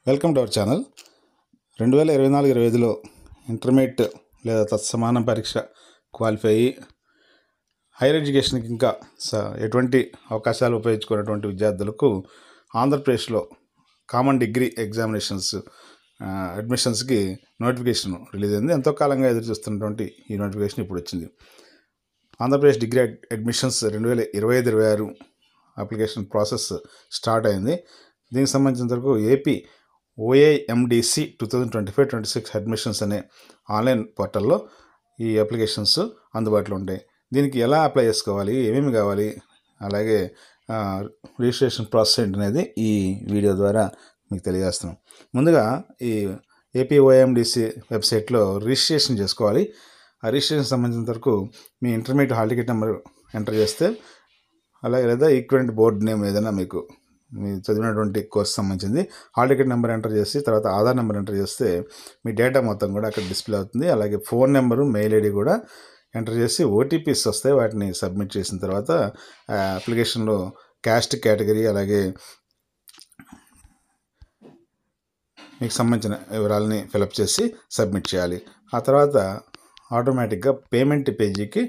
Welcome to our channel. 2024-25లో intermediate లేదా తత్సమాన పరీక్ష క్వాలిఫై అయ్యి హైయర్ ఎడ్యుకేషన్కి ఇంకా ఎటువంటి అవకాశాలు ఉపయోగించుకున్నటువంటి విద్యార్థులకు ఆంధ్రప్రదేశ్లో కామన్ డిగ్రీ ఎగ్జామినేషన్స్ అడ్మిషన్స్కి నోటిఫికేషన్ రిలీజ్ అయింది. ఎంతో కాలంగా ఎదురు చూస్తున్నటువంటి ఈ నోటిఫికేషన్ ఇప్పుడు వచ్చింది. Andhra Pradesh degree admissions 2025-26 application process start అయింది. దీనికి సంబంధించిన వరకు ఏపీ OAMDC 2025-26 అడ్మిషన్స్ అనే ఆన్లైన్ పోర్టల్లో ఈ అప్లికేషన్స్ అందుబాటులో ఉంటాయి. దీనికి ఎలా అప్లై చేసుకోవాలి, ఏమేమి కావాలి, అలాగే రిజిస్ట్రేషన్ ప్రాసెస్ ఏంటనేది ఈ వీడియో ద్వారా మీకు తెలియజేస్తున్నాం. ముందుగా ఈ ఏపీ OAMDC వెబ్సైట్లో రిజిస్ట్రేషన్ చేసుకోవాలి. ఆ రిజిస్ట్రేషన్ సంబంధించిన వరకు మీ intermediate hall ticket number enter చేస్తే, అలాగే లేదా ఈక్వలెంట్ బోర్డ్ నేమ్ ఏదైనా మీకు చదివినటువంటి కోర్సు సంబంధించింది హాల్ టికెట్ నెంబర్ ఎంటర్ చేసి తర్వాత ఆధార్ నెంబర్ ఎంటర్ చేస్తే మీ డేటా మొత్తం కూడా అక్కడ డిస్ప్లే అవుతుంది. అలాగే ఫోన్ నెంబరు, మెయిల్ ఐడి కూడా ఎంటర్ చేసి ఓటీపీస్ వస్తాయి. వాటిని సబ్మిట్ చేసిన తర్వాత అప్లికేషన్లో క్యాస్ట్ కేటగిరీ అలాగే మీకు సంబంధించిన వివరాలని ఫిలప్ చేసి సబ్మిట్ చేయాలి. ఆ తర్వాత ఆటోమేటిక్గా పేమెంట్ పేజీకి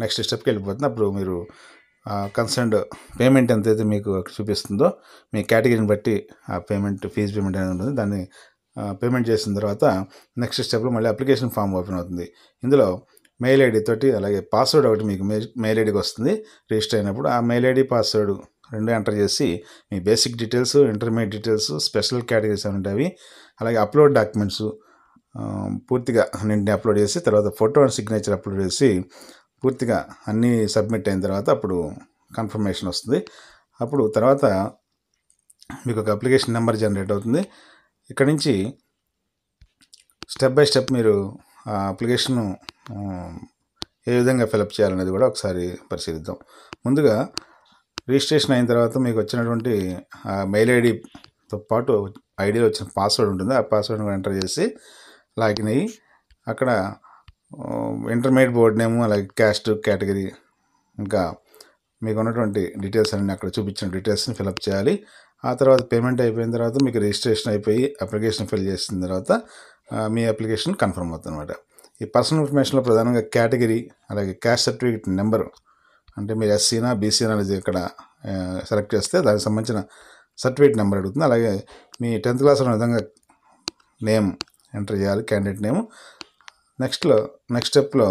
నెక్స్ట్ స్టెప్కి వెళ్ళిపోతుంది. అప్పుడు మీరు కన్సర్న్డ్ పేమెంట్ ఎంతైతే మీకు చూపిస్తుందో మీ కేటగిరీని బట్టి ఆ ఫీజు పేమెంట్ అనేది ఉంటుంది. దాన్ని పేమెంట్ చేసిన తర్వాత నెక్స్ట్ స్టెప్లో మళ్ళీ అప్లికేషన్ ఫామ్ ఓపెన్ అవుతుంది. ఇందులో మెయిల్ ఐడి తోటి అలాగే పాస్వర్డ్ ఒకటి మీకు మెయిల్ ఐడికి వస్తుంది. రిజిస్టర్ అయినప్పుడు ఆ మెయిల్ ఐడి పాస్వర్డ్ రెండు ఎంటర్ చేసి మీ basic details, intermediate details, special categories ఉంటాయి, అలాగే అప్లోడ్ డాక్యుమెంట్స్ పూర్తిగా అన్నింటినీ అప్లోడ్ చేసి తర్వాత ఫోటో అండ్ సిగ్నేచర్ అప్లోడ్ చేసి పూర్తిగా అన్నీ సబ్మిట్ అయిన తర్వాత అప్పుడు కన్ఫర్మేషన్ వస్తుంది. అప్పుడు తర్వాత మీకు ఒక అప్లికేషన్ నెంబర్ జనరేట్ అవుతుంది. ఇక్కడ నుంచి స్టెప్ బై స్టెప్ మీరు ఆ అప్లికేషన్ను ఏ విధంగా ఫిలప్ చేయాలనేది కూడా ఒకసారి పరిశీలిద్దాం. ముందుగా రిజిస్ట్రేషన్ అయిన తర్వాత మీకు వచ్చినటువంటి మెయిల్ ఐడితో పాటు ఐడిలో వచ్చిన పాస్వర్డ్ ఉంటుంది. ఆ పాస్వర్డ్ని ఎంటర్ చేసి లాగిన్ అయ్యి అక్కడ ఇంటర్మీడియట్ బోర్డ్ నేము అలాగే క్యాస్ట్ కేటగిరీ ఇంకా మీకు ఉన్నటువంటి డీటెయిల్స్ అన్నీ అక్కడ చూపించిన డీటెయిల్స్ని ఫిలప్ చేయాలి. ఆ తర్వాత పేమెంట్ అయిపోయిన తర్వాత మీకు రిజిస్ట్రేషన్ అయిపోయి అప్లికేషన్ ఫిల్ చేసిన తర్వాత మీ అప్లికేషన్ కన్ఫర్మ్ అవుతుంది అనమాట. ఈ పర్సనల్ ఇన్ఫర్మేషన్లో ప్రధానంగా కేటగిరీ అలాగే క్యాస్ట్ సర్టిఫికేట్ నెంబరు, అంటే మీరు ఎస్సీనా బీసీనా అనేది ఇక్కడ సెలెక్ట్ చేస్తే దానికి సంబంధించిన సర్టిఫికేట్ నెంబర్ అడుగుతుంది. అలాగే మీ 10th క్లాస్లో విధంగా నేమ్ ఎంటర్ చేయాలి, క్యాండిడేట్ నేము. నెక్స్ట్ స్టెప్లో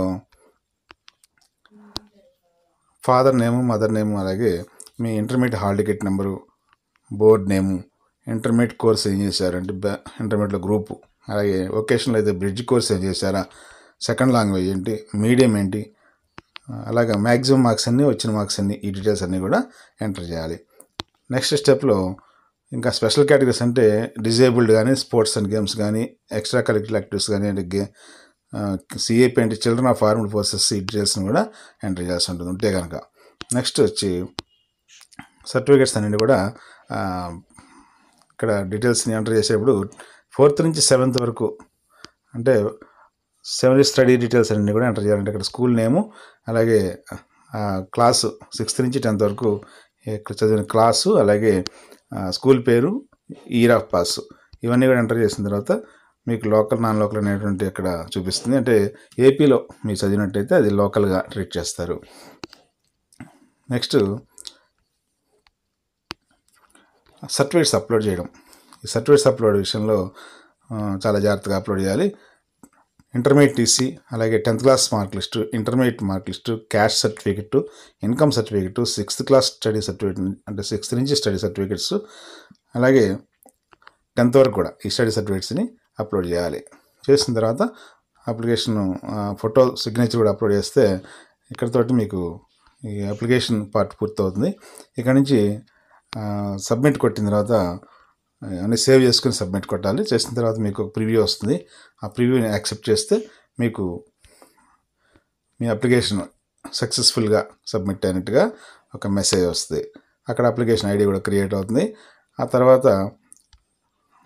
ఫాదర్ నేము, మదర్ నేము, అలాగే మీ intermediate hall ticket number, board name, intermediate course ఏం చేశారు అంటే ఇంటర్మీడియట్లో గ్రూపు, అలాగే వొకేషనల్ అయితే బ్రిడ్జ్ కోర్స్ ఏం చేశారా, సెకండ్ లాంగ్వేజ్ ఏంటి, మీడియం ఏంటి, అలాగే మ్యాక్సిమం మార్క్స్ అన్నీ, వచ్చిన మార్క్స్ అన్నీ, ఈ డీటెయిల్స్ అన్నీ కూడా ఎంటర్ చేయాలి. నెక్స్ట్ స్టెప్లో ఇంకా స్పెషల్ కేటగిరీస్ అంటే డిజేబుల్డ్ కానీ, స్పోర్ట్స్ అండ్ గేమ్స్ కానీ, ఎక్స్ట్రా కరిక్యులర్ యాక్టివిటీస్ కానీ, అంటే సిఏపీ అంటే చిల్డ్రన్ ఆఫ్ ఆర్మ్డ్ ఫోర్సెస్, ఈ డీటెయిల్స్ని కూడా ఎంటర్ చేయాల్సి ఉంటుంది ఉంటే కనుక. నెక్స్ట్ వచ్చి సర్టిఫికేట్స్ అన్నీ కూడా ఇక్కడ డీటెయిల్స్ని ఎంటర్ చేసేప్పుడు 4th నుంచి 7th వరకు అంటే 7th స్టడీ డీటెయిల్స్ అన్నీ కూడా ఎంటర్ చేయాలంటే ఇక్కడ స్కూల్ నేము అలాగే క్లాసు 6th నుంచి 10th వరకు ఇక్కడ చదివిన క్లాసు అలాగే స్కూల్ పేరు, ఇయర్ ఆఫ్ పాస్, ఇవన్నీ కూడా ఎంటర్ చేసిన తర్వాత మీకు లోకల్ నాన్ లోకల్ అనేటువంటి ఇక్కడ చూపిస్తుంది. అంటే ఏపీలో మీరు చదివినట్టయితే అది లోకల్గా ట్రీట్ చేస్తారు. నెక్స్ట్ సర్టిఫికేట్స్ అప్లోడ్ చేయడం. ఈ సర్టిఫికేట్స్ అప్లోడ్ విషయంలో చాలా జాగ్రత్తగా అప్లోడ్ చేయాలి. ఇంటర్మీడియట్ టీసీ అలాగే 10th class mark list, intermediate mark list, caste certificate, income certificate, 6th class study certificate అంటే 6th నుంచి స్టడీ సర్టిఫికెట్స్, అలాగే 10th వరకు కూడా ఈ స్టడీ సర్టిఫికేట్స్ని అప్లోడ్ చేయాలి. చేసిన తర్వాత అప్లికేషన్ ఫోటో సిగ్నేచర్ కూడా అప్లోడ్ చేస్తే ఇక్కడతోటి మీకు ఈ అప్లికేషన్ పార్ట్ పూర్తవుతుంది. ఇక్కడ నుంచి సబ్మిట్ కొట్టిన తర్వాత అన్నీ సేవ్ చేసుకుని సబ్మిట్ కొట్టాలి. చేసిన తర్వాత మీకు ఒక ప్రివ్యూ వస్తుంది. ఆ ప్రివ్యూని యాక్సెప్ట్ చేస్తే మీకు మీ అప్లికేషన్ సక్సెస్ఫుల్గా సబ్మిట్ అయినట్టుగా ఒక మెసేజ్ వస్తుంది. అక్కడ అప్లికేషన్ ఐడి కూడా క్రియేట్ అవుతుంది. ఆ తర్వాత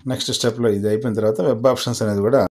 నెక్స్ట్ స్టెప్లో ఇది అయిపోయిన తర్వాత వెబ్ ఆప్షన్స్ అనేది కూడా